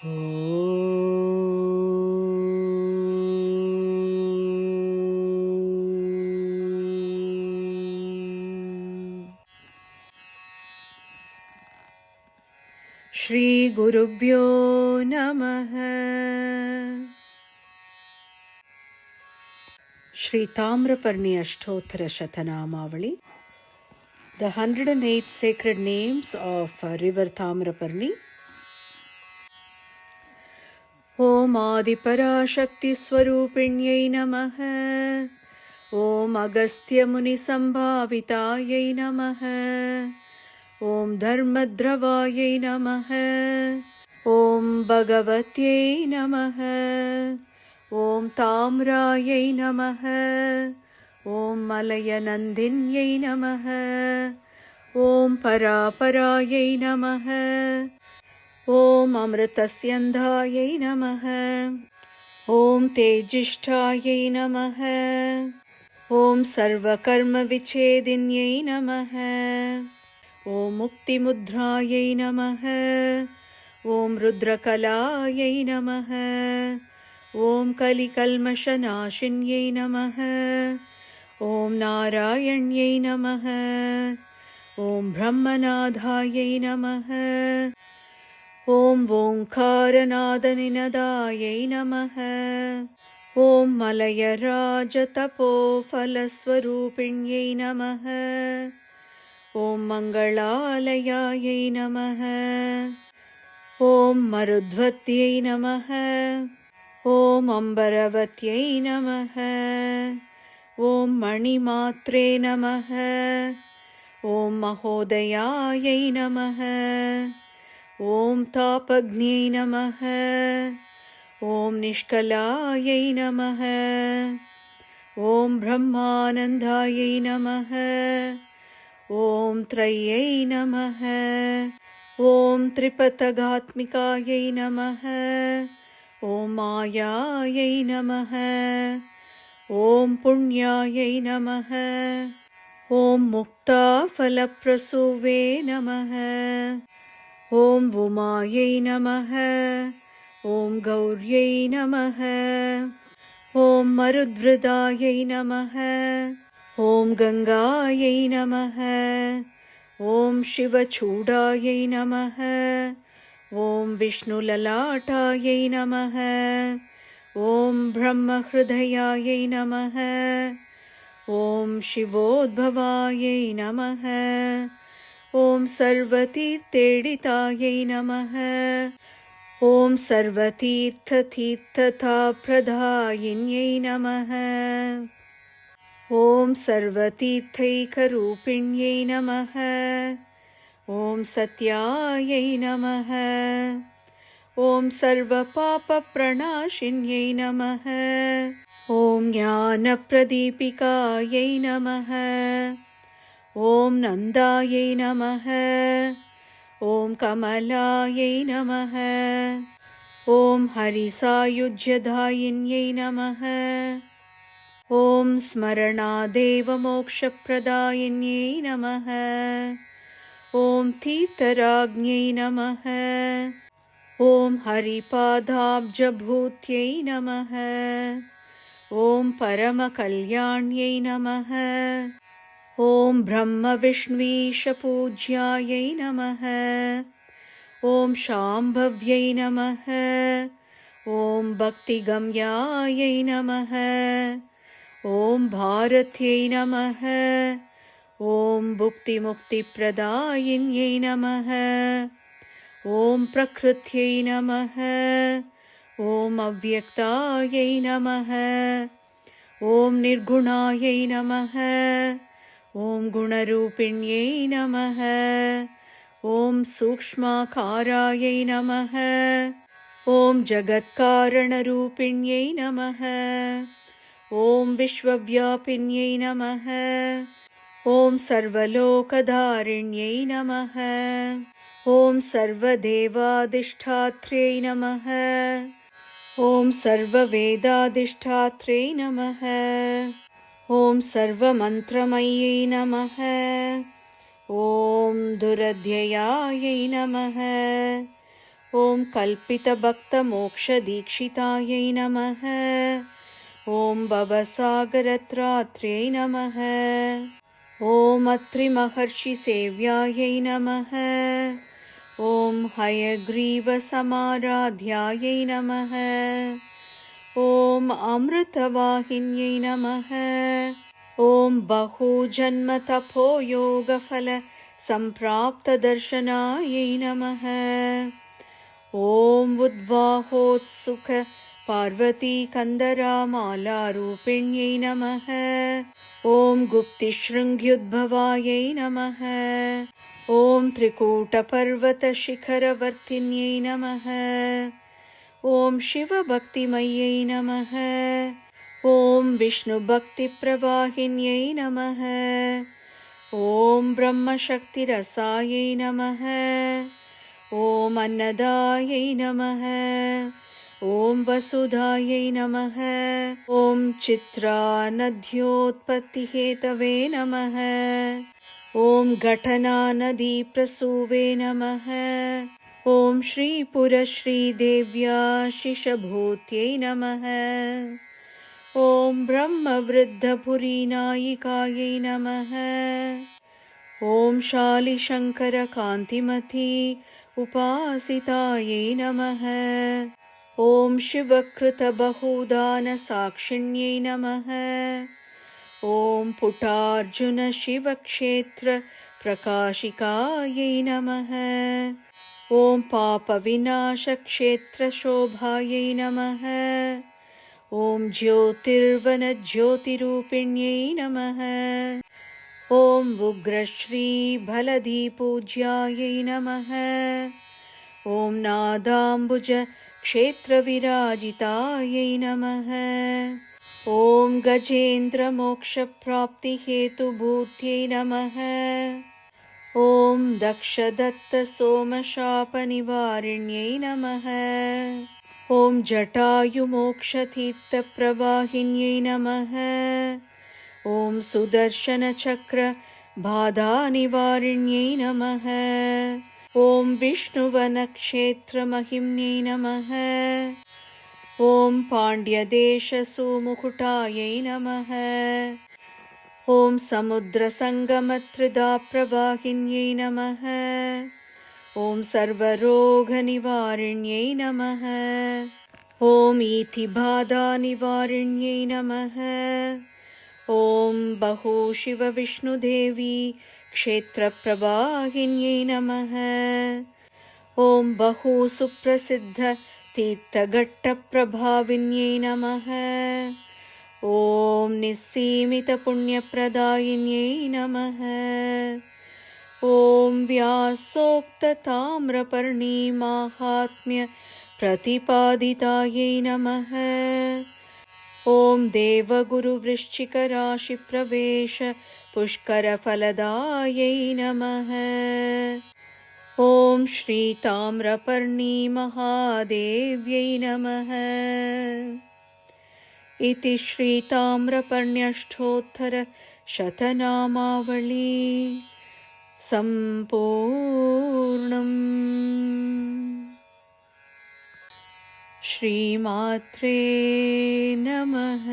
श्री गुरुभ्यो नमः। Shri Tamraparni अष्टोत्तर शतनामावली. The 108 sacred names of river Tamraparni. Om Adiparaşakti Swarupinyai Namaha. Om Agastya Muni Sambhavitayai Namaha. Om Dharmadravayai Namaha. Om Bhagavatyai Namaha. Om Tamrayai Namaha. Om Malayanandinyai Namaha. Om Paraparayai Namaha. Om Amritasyandhayai Namaha. Om Tejishtayai Namaha. Om Sarvakarma Vichedinyai Namaha. Om Mukti Mudrayai Namaha. Om Rudrakalayai Namaha. Om Kalikalmashanashinyai Namaha. Om Narayanyai Namaha. Om Brahmanadhayai Namaha. Om Omkaranadaninadayai Namaha. Om Malayarajatapofalaswarupinyai Namaha. Om Mangalayayai Namaha. Om Marudhvatyai Namaha. Om Ambaravatiyai Namaha. Om Manimatre Namaha. Om Mahodayayai Namaha. Om Tapagnyai Namaha. Om Nishkalayai Namaha. Om Brahmanandayai Namaha. Om Trayai Namaha. Om Tripatagatmikayai Namaha. Om Mayayai Namaha. Om Punyayai Namaha. Om Mukta Phalaprasuve Namaha. Om Vumayai Namaha. Om Gauryai Namaha. Om Marudvridayai Namaha. Om Gangayai Namaha. Om Shivachudayai Namaha. Om Vishnulalātāyai Namaha. Om Brahmahridayayai Namaha. Om Shivodbhavayai Namaha. Om Sarvatirtheditayai Namaha. Om Sarvatirtha-tirtha-pradhayinyai Namaha. Om Sarvatirthaikarupinyai Namaha. Om Satyayai Namaha. Om Sarvapapa-pranashinyai Namaha. Om Jnana-pradipikayai Namaha. Om Nandayai Namaha. Om Kamalayai Namaha. Om Harisayujyadhayinyai Namaha. Om Smaranadeva Mokshapradayinyai Namaha. Om Tirtharagnyai Namaha. Om Haripadabjabhutyai Namaha. Om Paramakalyanayai Namaha. Om Brahma Vishnuisha Pujyayai Namaha. Om Shambhavyai Namaha. Om Bhakti Gamyayai Namaha. Om Bharatyai Namaha. Om Bhukti Mukti Pradayinyai Namaha. Om Prakrityai Namaha. Om Avyaktayai Namaha. Om Nirgunayai Namaha. Om Gunarupinyai Namaha. Om Sukshmakarayai Namaha. Om Jagatkaranarupinyai Namaha. Om Vishwavyāpinyai Namaha. Om Sarvalokadharinyai Namaha. Om Sarvadevadishthātrei Namaha. Om Sarvavedadishthātrei Namaha. Om Sarvamantramayai Namaha. Om Duradhyayai Namaha. ॐ कल्पितभक्तमोक्षदीक्षितायै नमः। ॐ भवसागरत्रात्र्यै नमः। ॐ अत्रिमहर्षिसेव्यायै नमः। ॐ हयग्रीवसमाराध्यायै नमः। ॐ अमृतवाहिन्यै नमः। ॐ बहुजन्मतपोयोगफलसम्प्राप्तदर्शनायै नमः। ॐ उद्वाहोत्सुक पार्वतीकन्दरामालारूपिण्यै नमः। ॐ गुप्तिशृङ्ग्युद्भवायै नमः। ॐ त्रिकूटपर्वतशिखरवर्तिन्यै नमः। ॐ शिवभक्तिमय्यै नमः। ॐ विष्णुभक्तिप्रवाहिन्यै नमः। ॐ ब्रह्मशक्तिरसायै नमः। ॐ अन्नदायै नमः। ॐ वसुधायै नमः। ॐ चित्रानद्योत्पत्तिहेतवे नमः। ॐ घटनानदीप्रसूवे नमः। ॐ श्रीपुरश्रीदेव्याशिषभूत्यै नमः। ॐ ब्रह्मवृद्धपुरीनायिकायै नमः। ॐ शालिशङ्करकान्तिमती उपासितायै नमः। ॐ शिवकृतबहुदानसाक्षिण्यै नमः। ॐ पुटार्जुनशिवक्षेत्रप्रकाशिकायै नमः। ॐ पापविनाशक्षेत्रशोभायै नमः। ॐ ज्योतिर्वनज्योतिरूपिण्यै नमः। ॐ उग्रश्रीबलधिपूज्यायै नमः। ॐ नादाम्बुजक्षेत्रविराजितायै नमः। ॐ गजेन्द्रमोक्षप्राप्तिहेतुभूत्यै नमः। ॐ दक्षदत्तसोमशापनिवारिण्यै नमः। ॐ जटायुमोक्षतीर्थप्रवाहिन्यै नमः। ॐ सुदर्शनचक्रबाधानिवारिण्यै नमः। ॐ विष्णुवनक्षेत्रमहिम्न्यै नमः। ॐ पाण्ड्यदेशसुमुकुटायै नमः। ॐ समुद्रसङ्गमत्रिधाप्रवाहिन्यै नमः। ॐ सर्वरोगनिवारिण्यै नमः। ॐ इतिबाधानिवारिण्यै नमः। ॐ बहुशिवविष्णुदेवी क्षेत्रप्रवाहिन्यै नमः। ॐ बहुसुप्रसिद्धतीर्थघट्टप्रभाविन्यै नमः। ॐ निस्सीमितपुण्यप्रदायिन्यै नमः। ॐ व्यासोक्तताम्रपर्णीमाहात्म्यप्रतिपादितायै नमः। ॐ देवगुरुवृश्चिकराशिप्रवेश पुष्करफलदायै नमः। ॐ श्रीताम्रपर्णीमहादेव्यै नमः। इति श्रीताम्रपर्ण्यष्टोत्तरशतनामावली सम्पूर्णम्। श्रीमात्रे नमः।